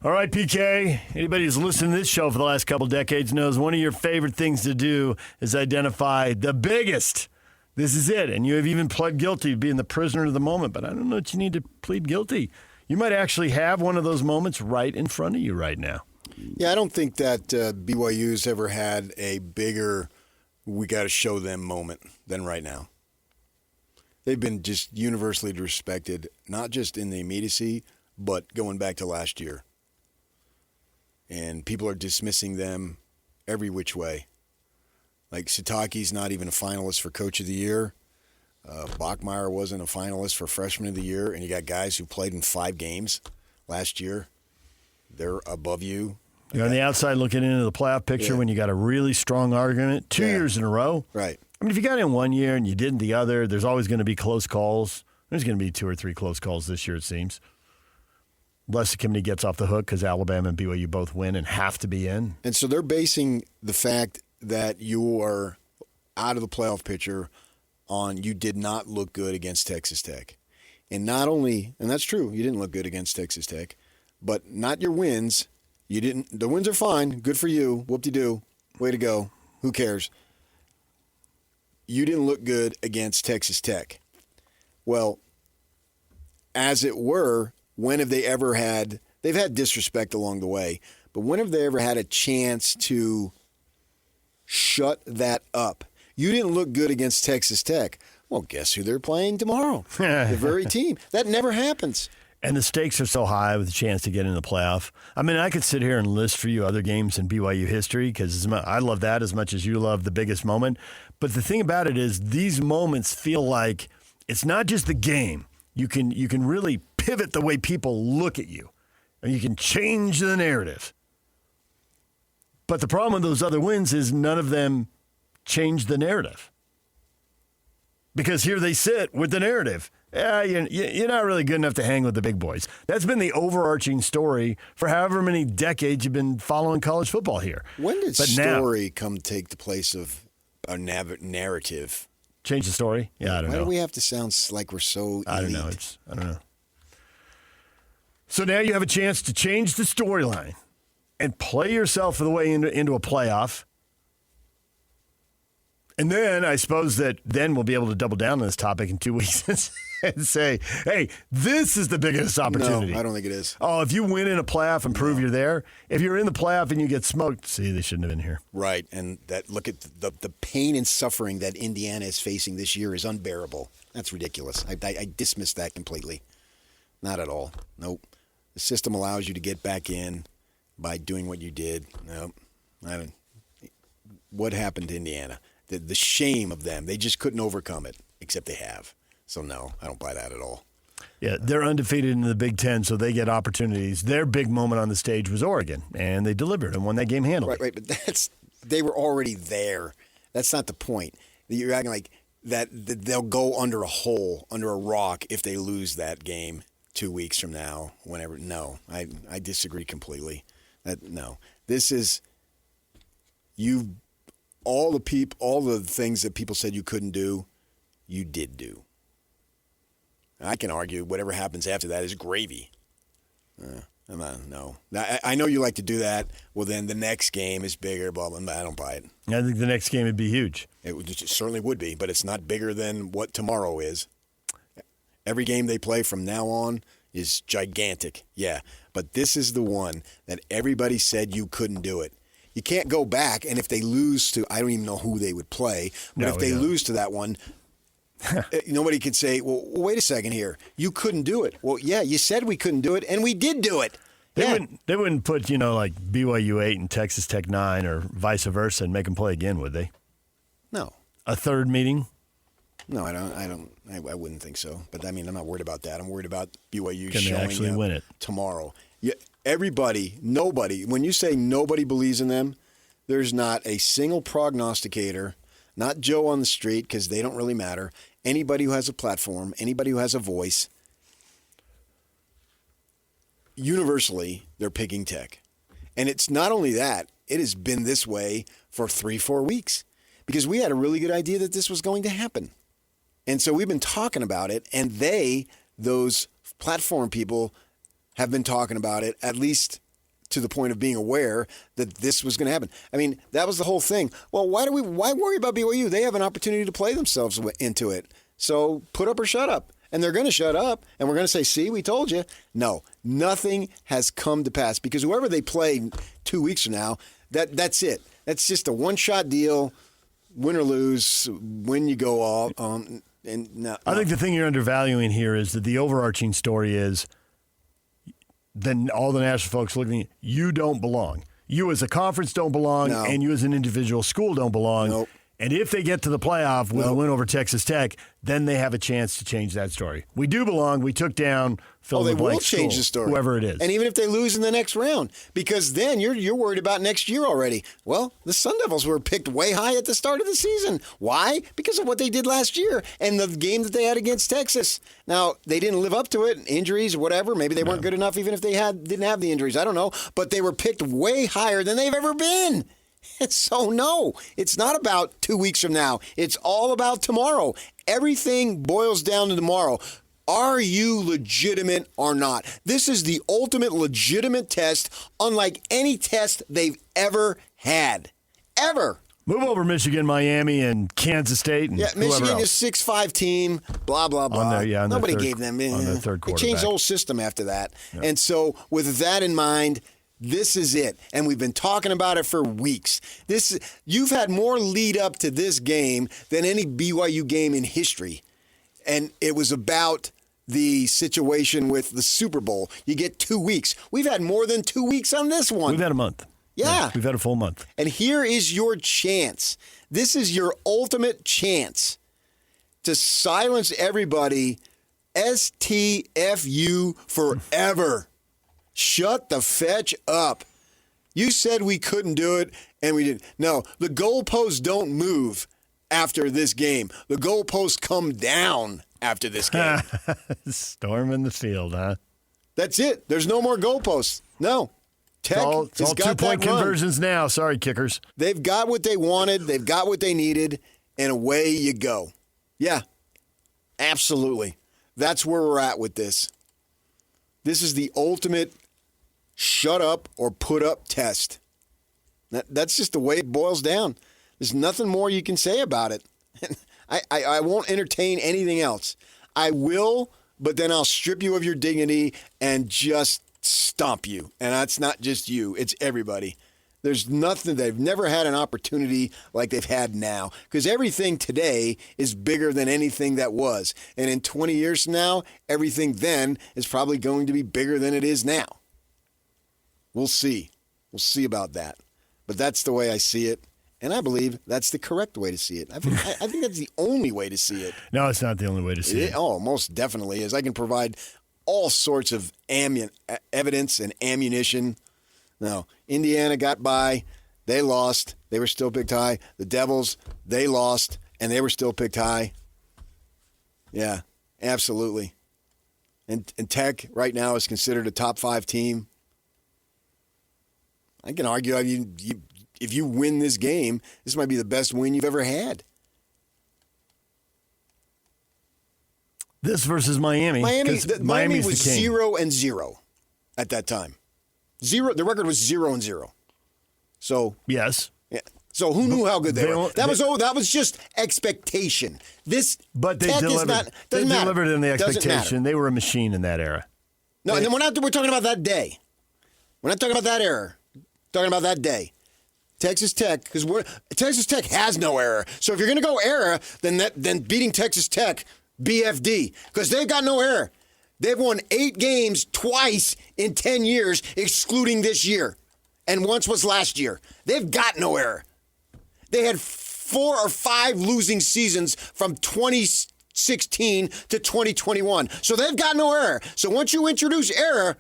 All right, PK, anybody who's listened to this show for the last couple decades knows one of your favorite things to do is identify the biggest. This is it. And you have even pled guilty to being the prisoner of the moment, but I don't know that you need to plead guilty. You might actually have one of those moments right in front of you right now. Yeah, I don't think that BYU's ever had a bigger we got to show them moment than right now. They've been just universally respected, not just in the immediacy, but going back to last year. And people are dismissing them every which way. Like Sitake's not even a finalist for Coach of the Year. Bachmeier wasn't a finalist for Freshman of the Year. And you got guys who played in 5 games last year. They're above you. You're on the outside looking into the playoff picture when you got a really strong argument 2 years in a row. Right. I mean, if you got in one year and you didn't the other, there's always going to be close calls. There's going to be 2 or 3 close calls this year, it seems. Unless the committee gets off the hook because Alabama and BYU both win and have to be in. And so they're basing the fact that you are out of the playoff picture on you did not look good against Texas Tech. And not only, and that's true, you didn't look good against Texas Tech, but not your wins. You didn't. The wins are fine. Good for you. Whoop-de-doo. Way to go. Who cares? You didn't look good against Texas Tech. Well, as it were, when have they ever had – they've had disrespect along the way, but when have they ever had a chance to shut that up? You didn't look good against Texas Tech. Well, guess who they're playing tomorrow? The very team. That never happens. And the stakes are so high with a chance to get in the playoff. I mean, I could sit here and list for you other games in BYU history because I love that as much as you love the biggest moment. But the thing about it is these moments feel like it's not just the game. You can really pivot the way people look at you. And you can change the narrative. But the problem with those other wins is none of them change the narrative. Because here they sit with the narrative. Yeah, you're not really good enough to hang with the big boys. That's been the overarching story for however many decades you've been following college football here. When did story come take the place of a narrative? Change the story? Yeah, I don't know. Why do we have to sound like we're so elite? I don't know. I don't know. So now you have a chance to change the storyline and play yourself for the way into a playoff. And then I suppose that then we'll be able to double down on this topic in 2 weeks and say, hey, this is the biggest opportunity. No, I don't think it is. Oh, if you win in a playoff and prove you're there, if you're in the playoff and you get smoked, see, they shouldn't have been here. Right, and that look at the pain and suffering that Indiana is facing this year is unbearable. That's ridiculous. I dismiss that completely. Not at all. Nope. The system allows you to get back in by doing what you did. Nope. What happened to Indiana? The shame of them. They just couldn't overcome it, except they have. So, no, I don't buy that at all. Yeah, they're undefeated in the Big Ten, so they get opportunities. Their big moment on the stage was Oregon, and they delivered and won that game handily. Right, but they were already there. That's not the point. You're acting like that they'll go under a hole, under a rock, if they lose that game 2 weeks from now, whenever. No, I disagree completely. No. This is all the things that people said you couldn't do, you did do. I can argue whatever happens after that is gravy. No. I know you like to do that. Well, then the next game is bigger, blah, blah, blah. I don't buy it. I think the next game would be huge. It certainly would be, but it's not bigger than what tomorrow is. Every game they play from now on is gigantic. Yeah, but this is the one that everybody said you couldn't do it. You can't go back, and if they lose to, I don't even know who they would play, but if they lose to that one, nobody could say, well, wait a second here. You couldn't do it. Well, yeah, you said we couldn't do it, and we did do it. They wouldn't put, like BYU 8 and Texas Tech 9 or vice versa and make them play again, would they? No. A third meeting? No, I wouldn't think so. But, I'm not worried about that. I'm worried about BYU Can they actually win it tomorrow. Yeah. Nobody, when you say nobody believes in them, there's not a single prognosticator, not Joe on the street because they don't really matter, anybody who has a platform, anybody who has a voice, universally, they're picking Tech. And it's not only that, it has been this way for 3-4 weeks because we had a really good idea that this was going to happen. And so we've been talking about it, and those platform people have been talking about it at least to the point of being aware that this was going to happen. I mean, that was the whole thing. Well, why worry about BYU? They have an opportunity to play themselves into it. So put up or shut up. And they're going to shut up, and we're going to say, see, we told you. No, nothing has come to pass because whoever they play 2 weeks from now, that's it. That's just a one-shot deal, win or lose, when you go all. I think the thing you're undervaluing here is that the overarching story is then all the national folks looking, you don't belong. You as a conference don't belong, and you as an individual school don't belong. Nope. And if they get to the playoff with a win over Texas Tech, then they have a chance to change that story. We do belong. We took down fill in the blank school, change the story, whoever it is. And even if they lose in the next round, because then you're worried about next year already. Well, the Sun Devils were picked way high at the start of the season. Why? Because of what they did last year and the game that they had against Texas. Now, they didn't live up to it, injuries, whatever. Maybe they weren't good enough even if they didn't have the injuries. I don't know. But they were picked way higher than they've ever been. So, no, it's not about 2 weeks from now. It's all about tomorrow. Everything boils down to tomorrow. Are you legitimate or not? This is the ultimate legitimate test, unlike any test they've ever had. Ever. Move over Michigan, Miami, and Kansas State. And Michigan is 6'5" team, blah, blah, blah. Nobody gave them in. On their third quarterback. They changed the whole system after that. Yep. And so with that in mind, this is it. And we've been talking about it for weeks. You've had more lead up to this game than any BYU game in history. And it was about the situation with the Super Bowl. You get 2 weeks. We've had more than 2 weeks on this one. We've had a month. Yeah. We've had a full month. And here is your chance. This is your ultimate chance to silence everybody. STFU forever. Shut the fetch up. You said we couldn't do it, and we didn't. No, the goalposts don't move after this game. The goalposts come down after this game. Storm in the field, huh? That's it. There's no more goalposts. No. Tech it's all 2-point conversions now. Sorry, kickers. They've got what they wanted. They've got what they needed, and away you go. Yeah, absolutely. That's where we're at with this. This is the ultimate shut up or put up test. That's just the way it boils down. There's nothing more you can say about it. I won't entertain anything else. I will, but then I'll strip you of your dignity and just stomp you. And that's not just you. It's everybody. There's nothing. They've never had an opportunity like they've had now because everything today is bigger than anything that was. And in 20 years from now, everything then is probably going to be bigger than it is now. We'll see. We'll see about that. But that's the way I see it. And I believe that's the correct way to see it. I think that's the only way to see it. No, it's not the only way to see it. Oh, most definitely is. I can provide all sorts of evidence and ammunition. No, Indiana got by. They lost. They were still picked high. The Devils, they lost, and they were still picked high. Yeah, absolutely. And Tech right now is considered a top 5 team. I can argue if you win this game, this might be the best win you've ever had. This versus Miami. Miami was the king. 0-0 at that time. The record was 0-0. So yes. Yeah. So who knew how good they were? That was just expectation. But they Tech delivered. They delivered in the expectation. They were a machine in that era. No, and then we're talking about that day. We're not talking about that era. We're talking about that day. Texas Tech, because Texas Tech has no error. So if you're going to go error, then beating Texas Tech, BFD, because they've got no error. They've won 8 games twice in 10 years, excluding this year. And once was last year. They've got no error. They had 4 or 5 losing seasons from 2016 to 2021. So they've got no error. So once you introduce error,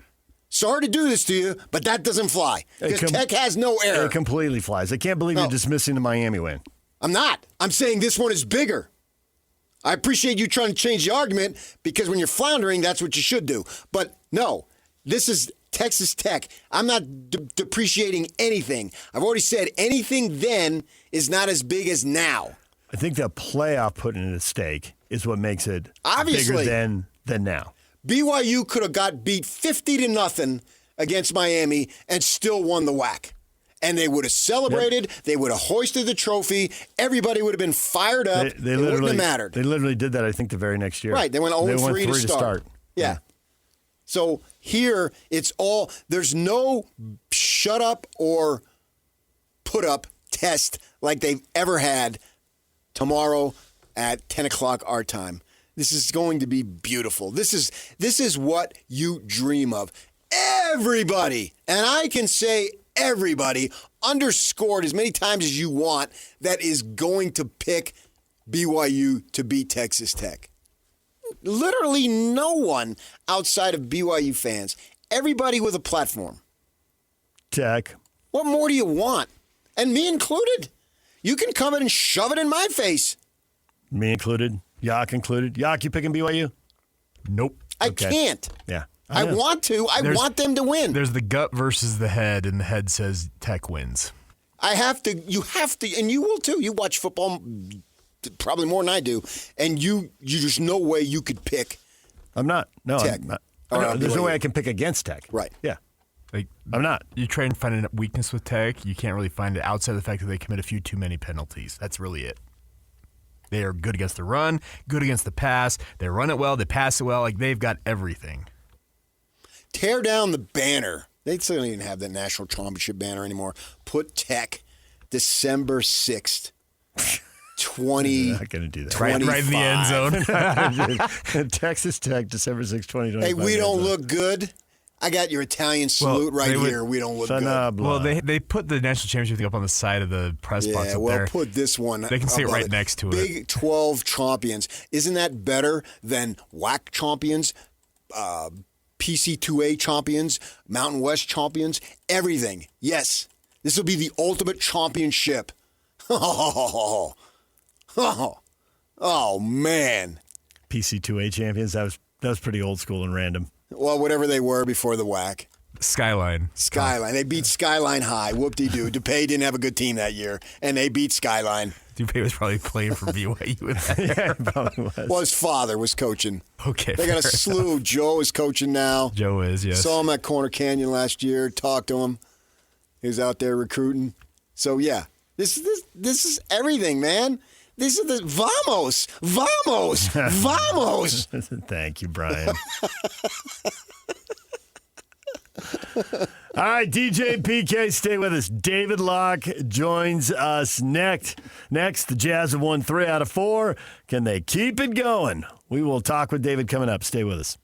sorry to do this to you, but that doesn't fly. Because Tech has no error. It completely flies. I can't believe you're dismissing the Miami win. I'm not. I'm saying this one is bigger. I appreciate you trying to change the argument because when you're floundering, that's what you should do. But no, this is Texas Tech. I'm not depreciating anything. I've already said anything then is not as big as now. I think the playoff putting it at stake is what makes it obviously bigger than now. BYU could have got beat 50-0 against Miami and still won the WAC. And they would have celebrated. Yep. They would have hoisted the trophy. Everybody would have been fired up. It wouldn't have mattered. They literally did that, I think, the very next year. Right. They went 0-3 to start. Yeah. So here, it's all – there's no shut up or put up test like they've ever had tomorrow at 10 o'clock our time. This is going to be beautiful. This is what you dream of. Everybody, and I can say everybody, underscored as many times as you want, that is going to pick BYU to beat Texas Tech. Literally no one outside of BYU fans. Everybody with a platform. Tech. What more do you want? And me included. You can come in and shove it in my face. Me included. Yak included. Yak, you picking BYU? Nope. I can't. Yeah. I want to. I want them to win. There's the gut versus the head, and the head says Tech wins. I have to. You have to, and you will too. You watch football probably more than I do, and you there's no way you could pick. I'm not. No, Tech. There's no way I can pick against Tech. Right. Yeah. Like, I'm not. You try and find a weakness with Tech, you can't really find it outside of the fact that they commit a few too many penalties. That's really it. They are good against the run, good against the pass. They run it well, they pass it well. Like, they've got everything. Tear down the banner. They still don't even have the national championship banner anymore. Put Tech December 6th. 20. Not going to do that. Right in the end zone. Texas Tech, December 6th, 2025. Hey, we don't look good. I got your Italian salute here. We don't look good. Well, they put the national championship thing up on the side of the press box up there. Yeah, well, put this one. They can see it right next to it. Big 12 champions. Isn't that better than WAC champions, PC2A champions, Mountain West champions, everything? Yes. This will be the ultimate championship. Oh, man. PC2A champions, that was pretty old school and random. Well, whatever they were before the WAC. Skyline. They beat Skyline High. Whoop-de-doo. DePay didn't have a good team that year, and they beat Skyline. DePay was probably playing for BYU in that year. Yeah, probably was. Well, his father was coaching. Okay, they got a slew. Joe is coaching now. Joe is, yes. Saw him at Corner Canyon last year. Talked to him. He was out there recruiting. So, yeah, this is everything, man. This is the vamos. Thank you, Brian. All right, DJ PK, stay with us. David Locke joins us next. The Jazz have won 3 out of 4. Can they keep it going? We will talk with David coming up. Stay with us.